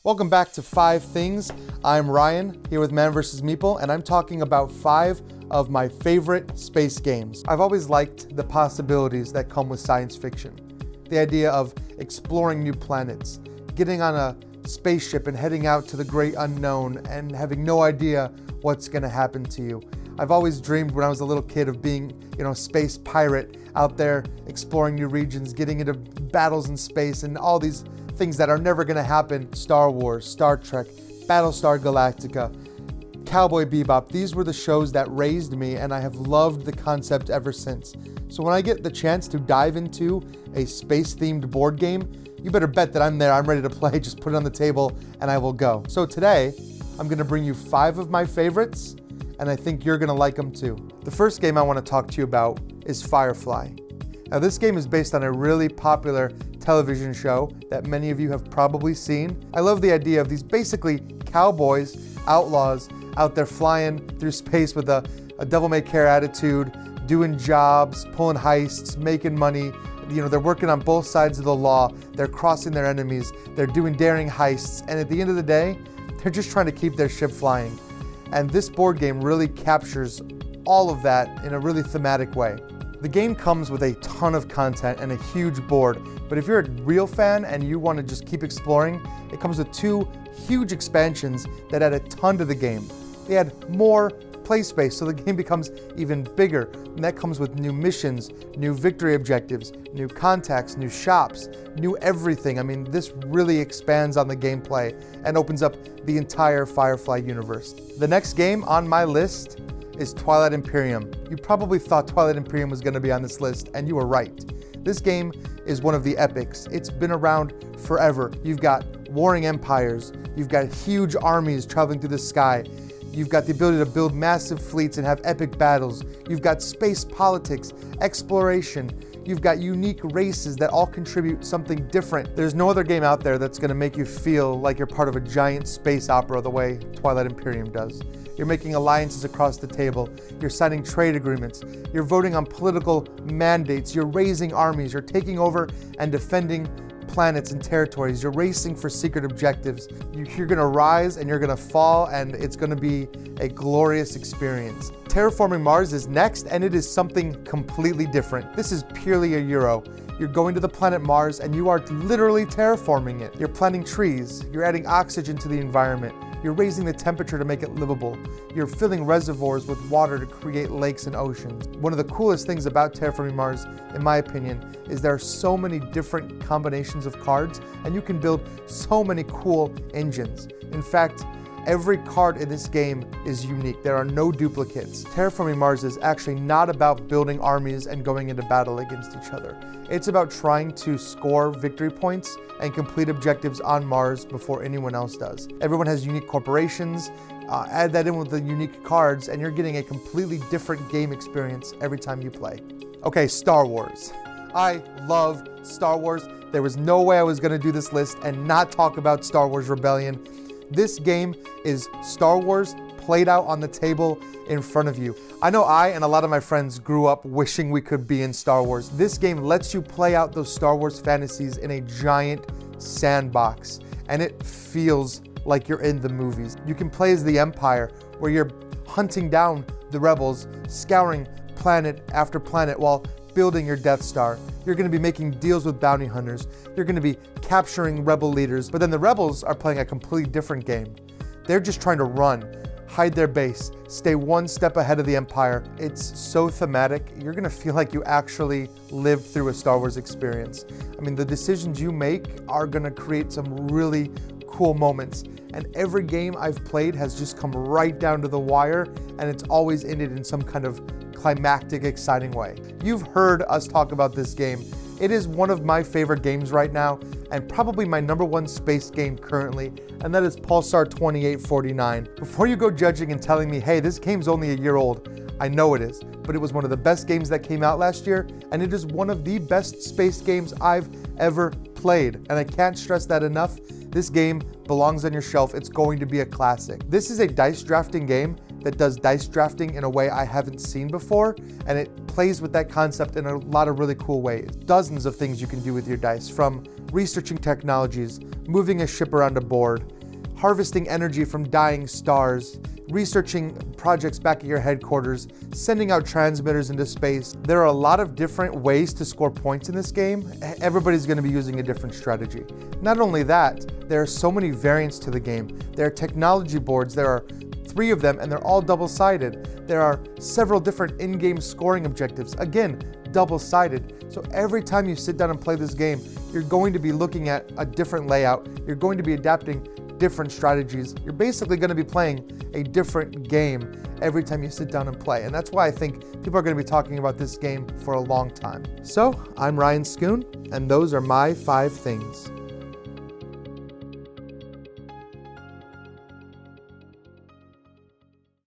Welcome back to 5 Things. I'm Ryan, here with Man Vs Meeple, and I'm talking about 5 of my favorite space games. I've always liked the possibilities that come with science fiction. The idea of exploring new planets, getting on a spaceship and heading out to the great unknown and having no idea what's gonna happen to you. I've always dreamed when I was a little kid of being, a space pirate out there exploring new regions, getting into battles in space and all these things that are never gonna happen. Star Wars, Star Trek, Battlestar Galactica, Cowboy Bebop. These were the shows that raised me, and I have loved the concept ever since. So when I get the chance to dive into a space-themed board game, you better bet that I'm there, I'm ready to play. Just put it on the table and I will go. So today, I'm gonna bring you 5 of my favorites, and I think you're gonna like them too. The first game I wanna talk to you about is Firefly. Now this game is based on a really popular television show that many of you have probably seen. I love the idea of these basically cowboys, outlaws, out there flying through space with a devil-may-care attitude, doing jobs, pulling heists, making money. They're working on both sides of the law. They're crossing their enemies. They're doing daring heists. And at the end of the day, they're just trying to keep their ship flying. And this board game really captures all of that in a really thematic way. The game comes with a ton of content and a huge board, but if you're a real fan and you want to just keep exploring, it comes with 2 huge expansions that add a ton to the game. They add more play space, so the game becomes even bigger, and that comes with new missions, new victory objectives, new contacts, new shops, new everything. I mean, this really expands on the gameplay and opens up the entire Firefly universe. The next game on my list is Twilight Imperium. You probably thought Twilight Imperium was going to be on this list, and you were right. This game is one of the epics. It's been around forever. You've got warring empires, you've got huge armies traveling through the sky, you've got the ability to build massive fleets and have epic battles, you've got space politics, exploration, you've got unique races that all contribute something different. There's no other game out there that's going to make you feel like you're part of a giant space opera the way Twilight Imperium does. You're making alliances across the table, you're signing trade agreements, you're voting on political mandates, you're raising armies, you're taking over and defending planets and territories, you're racing for secret objectives. You're gonna rise and you're gonna fall, and it's gonna be a glorious experience. Terraforming Mars is next, and it is something completely different. This is purely a Euro. You're going to the planet Mars and you are literally terraforming it. You're planting trees, you're adding oxygen to the environment, you're raising the temperature to make it livable. You're filling reservoirs with water to create lakes and oceans. One of the coolest things about Terraforming Mars, in my opinion, is there are so many different combinations of cards, and you can build so many cool engines. In fact, every card in this game is unique. There are no duplicates. Terraforming Mars is actually not about building armies and going into battle against each other. It's about trying to score victory points and complete objectives on Mars before anyone else does. Everyone has unique corporations. Add that in with the unique cards, and you're getting a completely different game experience every time you play. Okay, Star Wars. I love Star Wars. There was no way I was gonna do this list and not talk about Star Wars Rebellion. This game is Star Wars played out on the table in front of you. I know I and a lot of my friends grew up wishing we could be in Star Wars. This game lets you play out those Star Wars fantasies in a giant sandbox, and it feels like you're in the movies. You can play as the Empire, where you're hunting down the rebels, scouring planet after planet while building your Death Star. You're gonna be making deals with bounty hunters. You're gonna be capturing rebel leaders, but then the rebels are playing a completely different game. They're just trying to run, hide their base, stay one step ahead of the Empire. It's so thematic. You're gonna feel like you actually lived through a Star Wars experience. I mean, the decisions you make are gonna create some really cool moments. And every game I've played has just come right down to the wire, and it's always ended in some kind of climactic, exciting way. You've heard us talk about this game. It is one of my favorite games right now, and probably my #1 space game currently, and that is Pulsar 2849. Before you go judging and telling me, hey, this game's only a year old, I know it is, but it was one of the best games that came out last year, and it is one of the best space games I've ever played, and I can't stress that enough. This game belongs on your shelf. It's going to be a classic. This is a dice drafting game that does dice drafting in a way I haven't seen before, and it plays with that concept in a lot of really cool ways. Dozens of things you can do with your dice, from researching technologies, moving a ship around a board, harvesting energy from dying stars, researching projects back at your headquarters, sending out transmitters into space. There are a lot of different ways to score points in this game. Everybody's going to be using a different strategy. Not only that, there are so many variants to the game. There are technology boards. There are 3 of them, and they're all double-sided. There are several different in-game scoring objectives. Again, double-sided. So every time you sit down and play this game, you're going to be looking at a different layout. You're going to be adapting different strategies. You're basically going to be playing a different game every time you sit down and play. And that's why I think people are going to be talking about this game for a long time. So I'm Ryan Schoon, and those are my 5 things.